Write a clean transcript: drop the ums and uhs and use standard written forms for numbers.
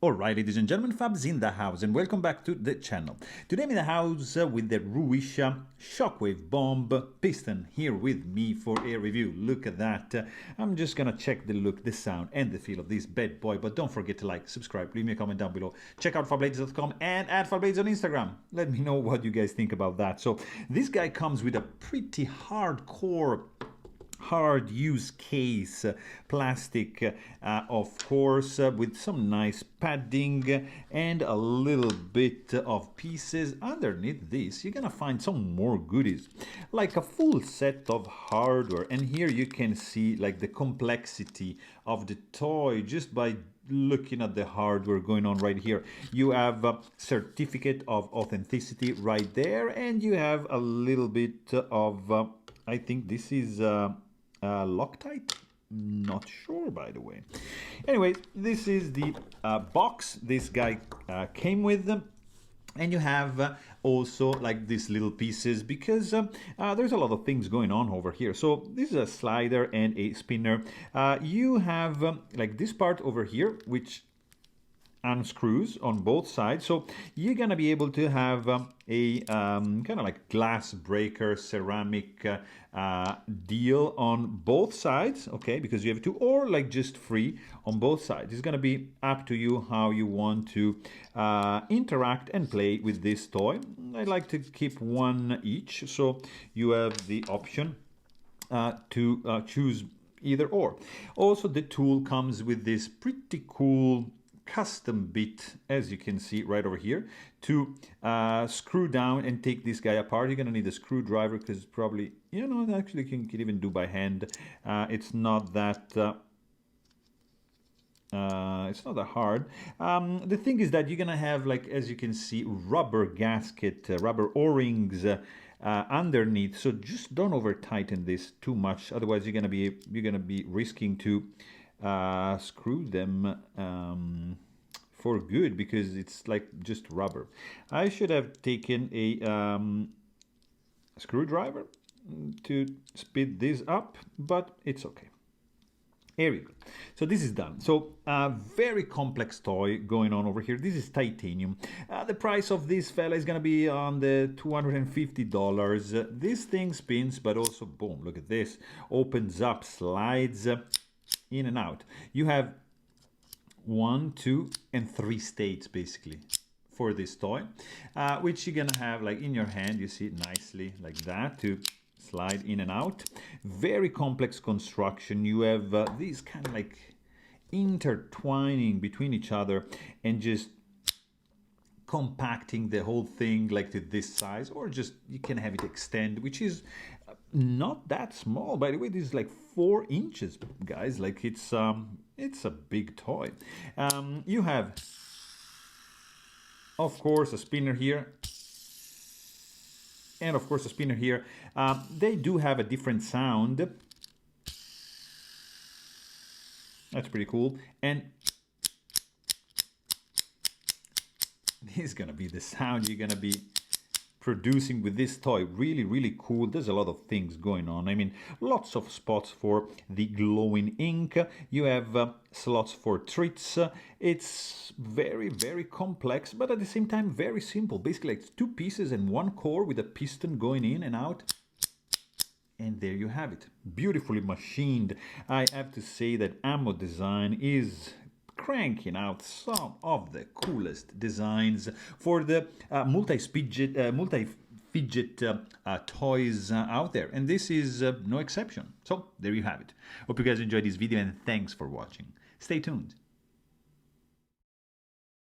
Alright, ladies and gentlemen, Fabs in the house, and welcome back to the channel. Today I'm in the house with the Ruisha Shockwave Bomb Piston here with me for a review. Look at that. I'm just gonna check the look, the sound, and the feel of this bad boy, but don't forget to like, subscribe, leave me a comment down below. Check out Fablades.com and add Fablades on Instagram. Let me know what you guys think about that. So this guy comes with a pretty hardcore hard use case, plastic, of course, with some nice padding and a little bit of pieces. Underneath this you're gonna find some more goodies, like a full set of hardware, and here you can see like the complexity of the toy just by looking at the hardware going on right here. You have a certificate of authenticity right there, and you have a little bit of I think this is Loctite, not sure, by the way. Anyway, this is the box this guy came with, and you have also like these little pieces, because there's a lot of things going on over here. So this is a slider and a spinner. You have like this part over here, which unscrews on both sides, so you're gonna be able to have a kind of like glass breaker ceramic deal on both sides, okay, because you have two, or like just free on both sides. It's gonna be up to you how you want to interact and play with this toy. I like to keep one each, so you have the option to choose either or. Also, the tool comes with this pretty cool custom bit, as you can see right over here, to screw down and take this guy apart. You're gonna need a screwdriver, because probably, you know, actually you can even do by hand. It's not that hard. The thing is that you're gonna have, like, as you can see, rubber gasket, rubber o-rings underneath, so just don't over tighten this too much, otherwise you're gonna be risking to screw them for good, because it's like just rubber. I should have taken a screwdriver to speed this up, but it's okay. Here we go. So this is done. So very complex toy going on over here. This is titanium. The price of this fella is gonna be on the $250. This thing spins, but also boom, look at this, opens up, slides in and out. You have 1, 2, and 3 states basically for this toy, which you're gonna have like in your hand. You see it nicely like that to slide in and out. Very complex construction. You have these kind of like intertwining between each other and just compacting the whole thing like to this size, or just you can have it extend, which is not that small, by the way. This is like 4 inches, guys. Like it's a big toy. You have, of course, a spinner here, and of course a spinner here. They do have a different sound. That's pretty cool. And this is gonna be the sound you're gonna be producing with this toy. Really, really cool. There's a lot of things going on. I mean, lots of spots for the glowing ink. You have slots for treats. It's very, very complex, but at the same time very simple. Basically, it's 2 pieces and 1 core with a piston going in and out. And there you have it, beautifully machined. I have to say that Ammo Design is cranking out some of the coolest designs for the multi-fidget toys out there, and this is no exception. So there you have it. Hope you guys enjoyed this video, and thanks for watching. Stay tuned.